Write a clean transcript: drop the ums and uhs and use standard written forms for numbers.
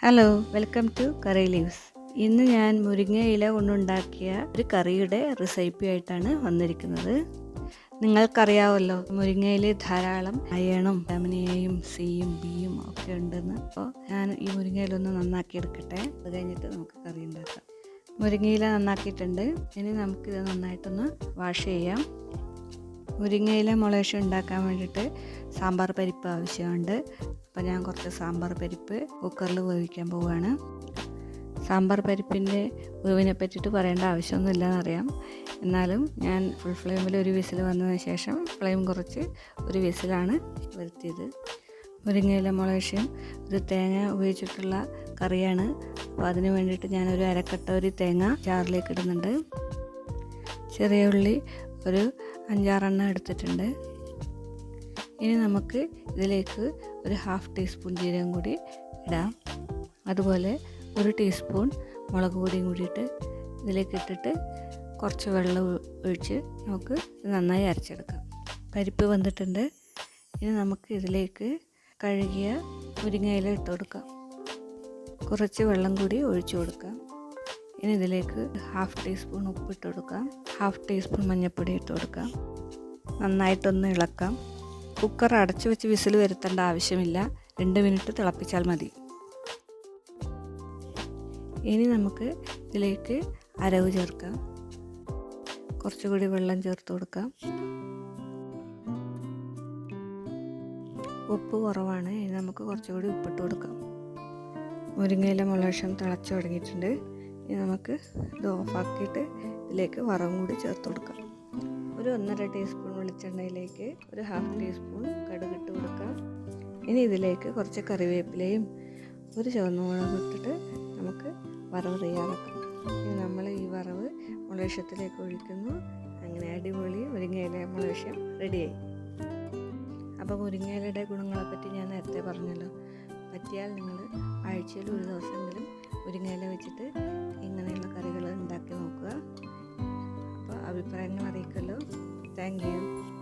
Hello, welcome to curry leaves. ഇന്ന് ഞാൻ മുരിങ്ങ ഇല കൊണ്ടുണ്ടാക്കിയ ഒരു കറിയുടെ റെസിപ്പി ആയിട്ടാണ് വന്നിരിക്കുന്നത്. നിങ്ങൾക്കറിയാമല്ലോ, മുരിങ്ങയിൽ ധാരാളം അയണും വിറ്റാമിൻ എയും സിയും ബിയും ഒക്കെ ഉണ്ടെന്ന്. അപ്പോൾ ഞാൻ ഈ മുരിങ്ങയിലൊന്ന് നന്നാക്കി എടുക്കട്ടെ. അത് കഴിഞ്ഞിട്ട് നമുക്ക് കറി ഉണ്ടാക്കാം. മുരിങ്ങയില നന്നാക്കിയിട്ടുണ്ട്. ഇനി നമുക്കിത് നന്നായിട്ടൊന്ന് വാഷ് ചെയ്യാം. മുരിങ്ങയില മുളക് ഉണ്ടാക്കാൻ വേണ്ടിയിട്ട് സാമ്പാർ പരിപ്പ് ആവശ്യമുണ്ട്. അപ്പോൾ ഞാൻ കുറച്ച് സാമ്പാർ പരിപ്പ് കുക്കറിൽ വേവിക്കാൻ പോവുകയാണ്. സാമ്പാർ പരിപ്പിൻ്റെ വേവിനെ പറ്റിയിട്ട് പറയേണ്ട ആവശ്യമൊന്നുമില്ലെന്നറിയാം. എന്നാലും ഞാൻ ഫുൾ ഫ്ലെയിമിൽ ഒരു വിസിൽ വന്നതിന് ശേഷം ഫ്ലെയിം കുറച്ച് ഒരു വിസിലാണ് വരുത്തിയത്. മുരിങ്ങയില മുളകും ഒരു തേങ്ങ ഉപയോഗിച്ചിട്ടുള്ള കറിയാണ്. അപ്പോൾ അതിന് വേണ്ടിയിട്ട് ഞാനൊരു അരക്കട്ട തേങ്ങ ജാറിലേക്ക് ഇടുന്നുണ്ട്. ചെറിയ ഉള്ളി ഒരു 5-6 എടുത്തിട്ടുണ്ട്. ഇനി നമുക്ക് ഇതിലേക്ക് ഒരു 1/2 ടീസ്പൂൺ ജീരകം കൂടി ഇടാം. അതുപോലെ 1 ടീസ്പൂൺ മുളക് പൊടിയും കൂടിയിട്ട് ഇതിലേക്ക് ഇട്ടിട്ട് കുറച്ച് വെള്ളം ഒഴിച്ച് നമുക്ക് നന്നായി അരച്ചെടുക്കാം. പരിപ്പ് വെന്തിട്ടുണ്ട്. ഇനി നമുക്ക് ഇതിലേക്ക് കഴുകിയ മുരിങ്ങയില ഇട്ട് കൊടുക്കാം. കുറച്ച് വെള്ളം കൂടി ഒഴിച്ചു കൊടുക്കാം. ഇനി ഇതിലേക്ക് 1/2 ടീസ്പൂൺ ഉപ്പിട്ട് കൊടുക്കാം. 1/2 ടീസ്പൂൺ മഞ്ഞൾപ്പൊടി ഇട്ട് കൊടുക്കാം. നന്നായിട്ടൊന്ന് ഇളക്കാം. കുക്കർ അടച്ചു വെച്ച് വിസിൽ വരുത്തേണ്ട ആവശ്യമില്ല. 2 മിനിറ്റ് തിളപ്പിച്ചാൽ മതി. ഇനി നമുക്ക് ഇതിലേക്ക് അരവ് ചേർക്കാം. കുറച്ചുകൂടി വെള്ളം ചേർത്ത് കൊടുക്കാം. ഉപ്പ് കുറവാണ്. ഇനി നമുക്ക് കുറച്ചുകൂടി ഉപ്പിട്ട് കൊടുക്കാം. മുരിങ്ങയില മുളക് തിളച്ചു തുടങ്ങിയിട്ടുണ്ട്. ഇനി നമുക്ക് ഇത് ഓഫാക്കിയിട്ട് ഇതിലേക്ക് വറവും കൂടി ചേർത്ത് കൊടുക്കാം. ഒരു 1.5 ടീസ്പൂൺ വെളിച്ചെണ്ണയിലേക്ക് ഒരു 1/2 ടീസ്പൂൺ കടുകിട്ട് കൊടുക്കാം. ഇനി ഇതിലേക്ക് കുറച്ച് കറിവേപ്പിലയും ഒരു ചുവന്ന മുളകും ഇട്ടിട്ട് നമുക്ക് വറവ് തയ്യാറാക്കാം. ഇനി നമ്മൾ ഈ വറവ് മുളകത്തിലേക്ക് ഒഴിക്കുന്നു. അങ്ങനെ അടിപൊളി മുരിങ്ങയില മുളക് റെഡിയായി. അപ്പോൾ മുരിങ്ങയിലയുടെ ഗുണങ്ങളെപ്പറ്റി ഞാൻ നേരത്തെ പറഞ്ഞല്ലോ. പറ്റിയാൽ നിങ്ങൾ ആഴ്ചയിൽ ഒരു ദിവസമെങ്കിലും മുരിങ്ങയില വെച്ചിട്ട് ഇങ്ങനെയുള്ള കറികൾ ഉണ്ടാക്കി നോക്കുക. അപ്പോൾ അഭിപ്രായങ്ങൾ അറിയിക്കല്ലോ. Thank you.